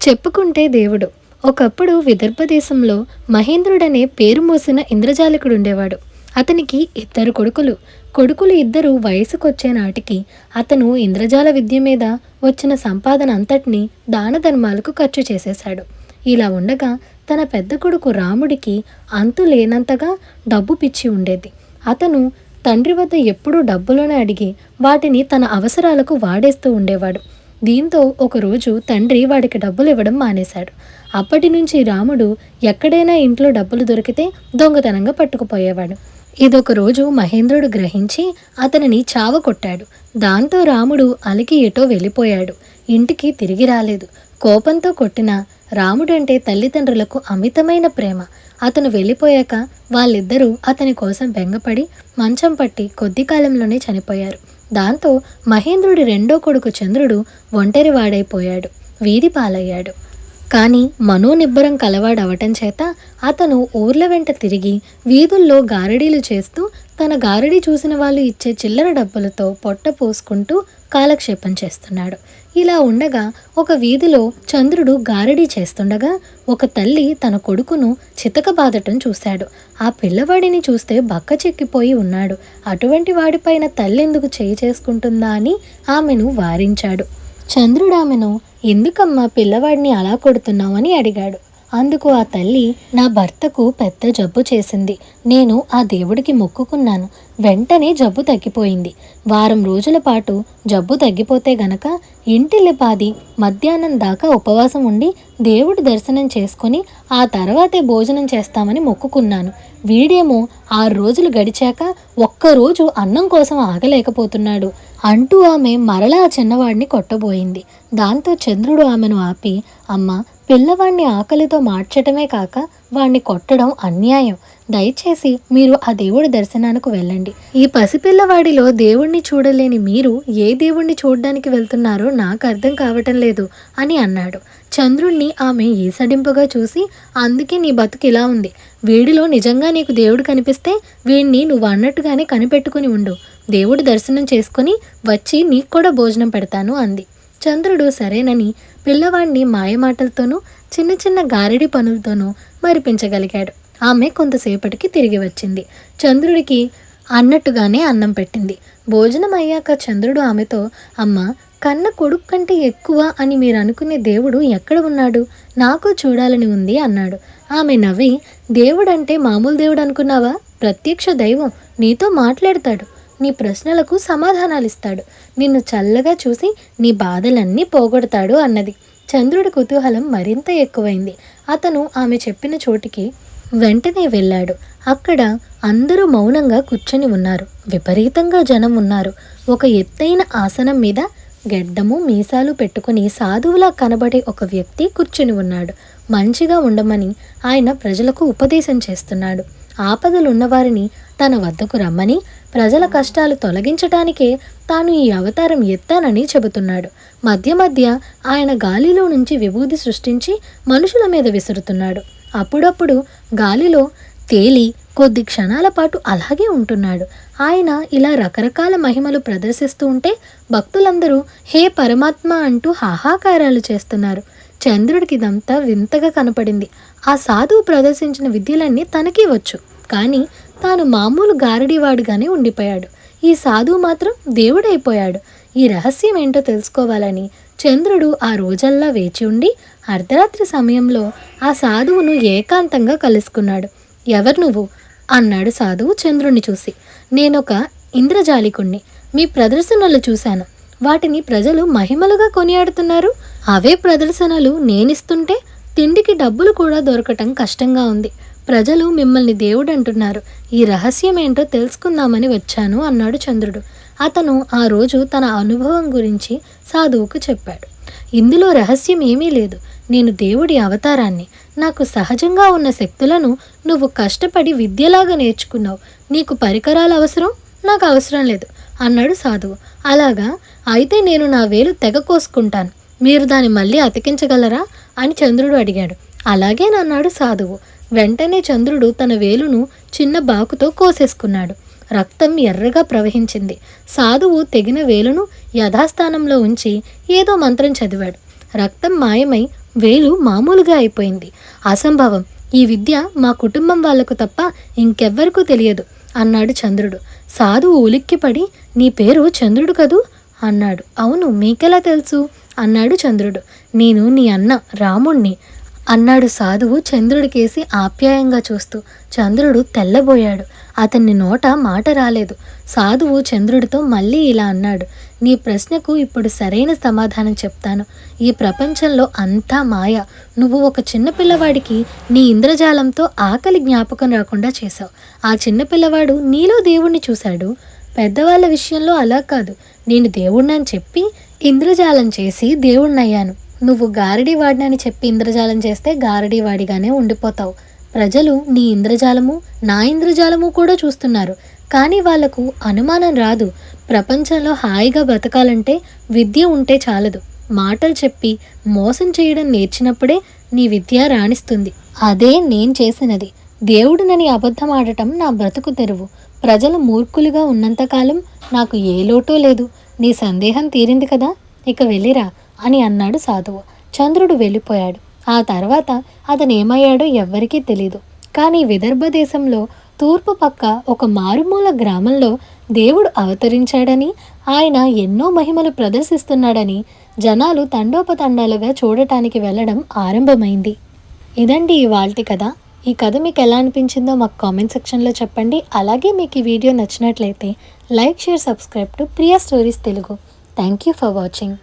చెప్పుకుంటే దేవుడు. ఒకప్పుడు విదర్భ దేశంలో మహేంద్రుడనే పేరు మోసిన ఇంద్రజాలికుడుండేవాడు. అతనికి ఇద్దరు కొడుకులు. కొడుకులు ఇద్దరు వయసుకొచ్చే నాటికి అతను ఇంద్రజాల విద్య మీద వచ్చిన సంపాదన అంతటినీ దానధర్మాలకు ఖర్చు చేసేశాడు. ఇలా ఉండగా తన పెద్ద కొడుకు రాముడికి అంతు లేనంతగా డబ్బు పిచ్చి ఉండేది. అతను తండ్రి వద్ద ఎప్పుడూ డబ్బులను అడిగి వాటిని తన అవసరాలకు వాడేస్తూ ఉండేవాడు. దీంతో ఒకరోజు తండ్రి వాడికి డబ్బులు ఇవ్వడం మానేశాడు. అప్పటి నుంచి రాముడు ఎక్కడైనా ఇంట్లో డబ్బులు దొరికితే దొంగతనంగా పట్టుకుపోయేవాడు. ఇదొక రోజు మహేంద్రుడు గ్రహించి అతనిని చావకొట్టాడు. దాంతో రాముడు అలికి ఎటో వెళ్ళిపోయాడు. ఇంటికి తిరిగి రాలేదు. కోపంతో కొట్టిన రాముడంటే తల్లిదండ్రులకు అమితమైన ప్రేమ. అతను వెళ్ళిపోయాక వాళ్ళిద్దరూ అతని కోసం బెంగపడి మంచం పట్టి కొద్ది కాలంలోనే చనిపోయారు. దాంతో మహేంద్రుడి రెండో కొడుకు చంద్రుడు ఒంటరివాడైపోయాడు, వీధి పాలయ్యాడు. కానీ మనోనిబ్బరం కలవాడవటం చేత అతను ఊర్ల వెంట తిరిగి వీధుల్లో గారడీలు చేస్తూ తన గారడీ చూసిన వాళ్ళు ఇచ్చే చిల్లర డబ్బులతో పొట్ట పోసుకుంటూ కాలక్షేపం చేస్తున్నాడు. ఇలా ఉండగా ఒక వీధిలో చంద్రుడు గారడీ చేస్తుండగా ఒక తల్లి తన కొడుకును చితకబాదటం చూశాడు. ఆ పిల్లవాడిని చూస్తే బక్క చెక్కిపోయి ఉన్నాడు. అటువంటి వాడిపైన తల్లెందుకు చేయి చేసుకుంటుందా అని ఆమెను వారించాడు. చంద్రుడు ఆమెను ఎందుకమ్మా పిల్లవాడిని అలా కొడుతున్నావు అని అడిగాడు. అందుకు ఆ తల్లి, నా భర్తకు పెద్ద జబ్బు చేసింది. నేను ఆ దేవుడికి మొక్కుకున్నాను. వెంటనే జబ్బు తగ్గిపోయింది. వారం రోజుల పాటు జబ్బు తగ్గిపోతే గనక ఇంటిల్లిపాది మధ్యాహ్నం దాకా ఉపవాసం ఉండి దేవుడి దర్శనం చేసుకొని ఆ తర్వాతే భోజనం చేస్తామని మొక్కుకున్నాను. వీడేమో 6 రోజులు గడిచాక ఒక్కరోజు అన్నం కోసం ఆగలేకపోతున్నాడు అంటూ ఆమె మరలా ఆ చిన్నవాడిని కొట్టబోయింది. దాంతో చంద్రుడు ఆమెను ఆపి, అమ్మ, పిల్లవాడిని ఆకలితో మార్చటమే కాక వాణ్ణి కొట్టడం అన్యాయం. దయచేసి మీరు ఆ దేవుడి దర్శనానికి వెళ్ళండి. ఈ పసిపిల్లవాడిలో దేవుణ్ణి చూడలేని మీరు ఏ దేవుణ్ణి చూడడానికి వెళ్తున్నారో నాకు అర్థం కావటం లేదు అని అన్నాడు. చంద్రుణ్ణి ఆమె ఈసడింపుగా చూసి, అందుకే నీ బతుకు ఇలా ఉంది. వీడిలో నిజంగా నీకు దేవుడు కనిపిస్తే వీడిని నువ్వు అన్నట్టుగానే కనిపెట్టుకుని ఉండు. దేవుడి దర్శనం చేసుకుని వచ్చి నీకు కూడా భోజనం పెడతాను అంది. చంద్రుడు సరేనని పిల్లవాడిని మాయమాటలతోనూ చిన్న చిన్న గారడి పనులతోనూ మరిపించగలిగాడు. ఆమె కొంతసేపటికి తిరిగి వచ్చింది. చంద్రుడికి అన్నట్టుగానే అన్నం పెట్టింది. భోజనం అయ్యాక చంద్రుడు ఆమెతో, అమ్మ, కన్న కొడుకు కంటే ఎక్కువ అని మీరు అనుకునే దేవుడు ఎక్కడ ఉన్నాడు? నాకు చూడాలని ఉంది అన్నాడు. ఆమె నవ్వి, దేవుడంటే మామూలు దేవుడు అనుకున్నావా? ప్రత్యక్ష దైవం. నీతో మాట్లాడతాడు. నీ ప్రశ్నలకు సమాధానాలు ఇస్తాడు. నిన్ను చల్లగా చూసి నీ బాధలన్నీ పోగొడతాడు అన్నది. చంద్రుడి కుతూహలం మరింత ఎక్కువైంది. అతను ఆమె చెప్పిన చోటికి వెంటనే వెళ్ళాడు. అక్కడ అందరూ మౌనంగా కూర్చొని ఉన్నారు. విపరీతంగా జనం ఉన్నారు. ఒక ఎత్తైన ఆసనం మీద గెడ్డము మీసాలు పెట్టుకుని సాధువులా కనబడే ఒక వ్యక్తి కూర్చుని ఉన్నాడు. మంచిగా ఉండమని ఆయన ప్రజలకు ఉపదేశం చేస్తున్నాడు. ఆపదలున్నవారిని తన వద్దకు రమ్మని, ప్రజల కష్టాలు తొలగించటానికే తాను ఈ అవతారం ఎత్తానని చెబుతున్నాడు. మధ్య మధ్య ఆయన గాలిలో నుంచి విభూది సృష్టించి మనుషుల మీద విసురుతున్నాడు. అప్పుడప్పుడు గాలిలో తేలి కొద్ది క్షణాల పాటు అలాగే ఉంటున్నాడు. ఆయన ఇలా రకరకాల మహిమలు ప్రదర్శిస్తూ ఉంటే భక్తులందరూ హే పరమాత్మ అంటూ హాహాకారాలు చేస్తున్నారు. చంద్రుడికి ఇదంతా వింతగా కనపడింది. ఆ సాధువు ప్రదర్శించిన విద్యలన్నీ తనకీ వచ్చు. కానీ తాను మామూలు గారడీవాడుగానే ఉండిపోయాడు. ఈ సాధువు మాత్రం దేవుడైపోయాడు. ఈ రహస్యం ఏంటో తెలుసుకోవాలని చంద్రుడు ఆ రోజల్లా వేచి ఉండి అర్ధరాత్రి సమయంలో ఆ సాధువును ఏకాంతంగా కలుసుకున్నాడు. ఎవరు నువ్వు అన్నాడు సాధువు చంద్రుణ్ణి చూసి. నేనొక ఇంద్రజాలికుణ్ణి. మీ ప్రదర్శనలు చూశాను. వాటిని ప్రజలు మహిమలుగా కొనియాడుతున్నారు. అవే ప్రదర్శనలు నేనిస్తుంటే తిండికి డబ్బులు కూడా దొరకటం కష్టంగా ఉంది. ప్రజలు మిమ్మల్ని దేవుడు అంటున్నారు. ఈ రహస్యం ఏంటో తెలుసుకుందామని వచ్చాను అన్నాడు చంద్రుడు. అతను ఆ రోజు తన అనుభవం గురించి సాధువుకు చెప్పాడు. ఇందులో రహస్యం ఏమీ లేదు. నేను దేవుడి అవతారాన్ని. నాకు సహజంగా ఉన్న శక్తులను నువ్వు కష్టపడి విద్యలాగా నేర్చుకున్నావు. నీకు పరికరాలు అవసరం, నాకు అవసరం లేదు అన్నాడు సాధువు. అలాగా? అయితే నేను నా వేలు తెగ కోసుకుంటాను. మీరు దాన్ని మళ్ళీ అతికించగలరా అని చంద్రుడు అడిగాడు. అలాగేనన్నాడు సాధువు. వెంటనే చంద్రుడు తన వేలును చిన్న బాకుతో కోసేసుకున్నాడు. రక్తం ఎర్రగా ప్రవహించింది. సాధువు తెగిన వేలును యథాస్థానంలో ఉంచి ఏదో మంత్రం చదివాడు. రక్తం మాయమై వేలు మామూలుగా అయిపోయింది. అసంభవం, ఈ విద్య మా కుటుంబం వాళ్లకు తప్ప ఇంకెవ్వరికూ తెలియదు అన్నాడు చంద్రుడు. సాధువు ఉలిక్కిపడి, నీ పేరు చంద్రుడు కదూ అన్నాడు. అవును, మీకెలా తెలుసు అన్నాడు చంద్రుడు. నేను నీ అన్న రాముణ్ణి అన్నాడు సాధువు చంద్రుడికేసి ఆప్యాయంగా చూస్తూ. చంద్రుడు తెల్లబోయాడు. అతన్ని నోట మాట రాలేదు. సాధువు చంద్రుడితో మళ్ళీ ఇలా అన్నాడు, నీ ప్రశ్నకు ఇప్పుడు సరైన సమాధానం చెప్తాను. ఈ ప్రపంచంలో అంతా మాయ. నువ్వు ఒక చిన్నపిల్లవాడికి నీ ఇంద్రజాలంతో ఆకలి జ్ఞాపకం రాకుండా చేశావు. ఆ చిన్నపిల్లవాడు నీలో దేవుణ్ణి చూశాడు. పెద్దవాళ్ళ విషయంలో అలా కాదు. నేను దేవుణ్ణని చెప్పి ఇంద్రజాలం చేసి దేవుణ్ణయ్యాను. నువ్వు గారడీవాడినని చెప్పి ఇంద్రజాలం చేస్తే గారడీవాడిగానే ఉండిపోతావు. ప్రజలు నీ ఇంద్రజాలము నా ఇంద్రజాలము కూడా చూస్తున్నారు. కానీ వాళ్లకు అనుమానం రాదు. ప్రపంచంలో హాయిగా బ్రతకాలంటే విద్య ఉంటే చాలదు. మాటలు చెప్పి మోసం చేయడం నేర్చినప్పుడే నీ విద్య రాణిస్తుంది. అదే నేను చేసినది. దేవుడినని అబద్ధం ఆడటం నా బ్రతుకు తెరువు. ప్రజలు మూర్ఖులుగా ఉన్నంతకాలం నాకు ఏ లోటో లేదు. నీ సందేహం తీరింది కదా, ఇక వెళ్ళిరా అని అన్నాడు సాధువు. చంద్రుడు వెళ్ళిపోయాడు. ఆ తర్వాత అతను ఏమయ్యాడో ఎవ్వరికీ తెలీదు. కానీ విదర్భ దేశంలో తూర్పు పక్క ఒక మారుమూల గ్రామంలో దేవుడు అవతరించాడని, ఆయన ఎన్నో మహిమలు ప్రదర్శిస్తున్నాడని జనాలు తండోపతండాలుగా చూడటానికి వెళ్ళడం ఆరంభమైంది. ఇదండి ఇవాల్టి కథ. ఈ కథ మీకు ఎలా అనిపించిందో మాకు కామెంట్ సెక్షన్లో చెప్పండి. అలాగే మీకు ఈ వీడియో నచ్చినట్లయితే like, share, subscribe to Priya stories Telugu. Thank you for watching.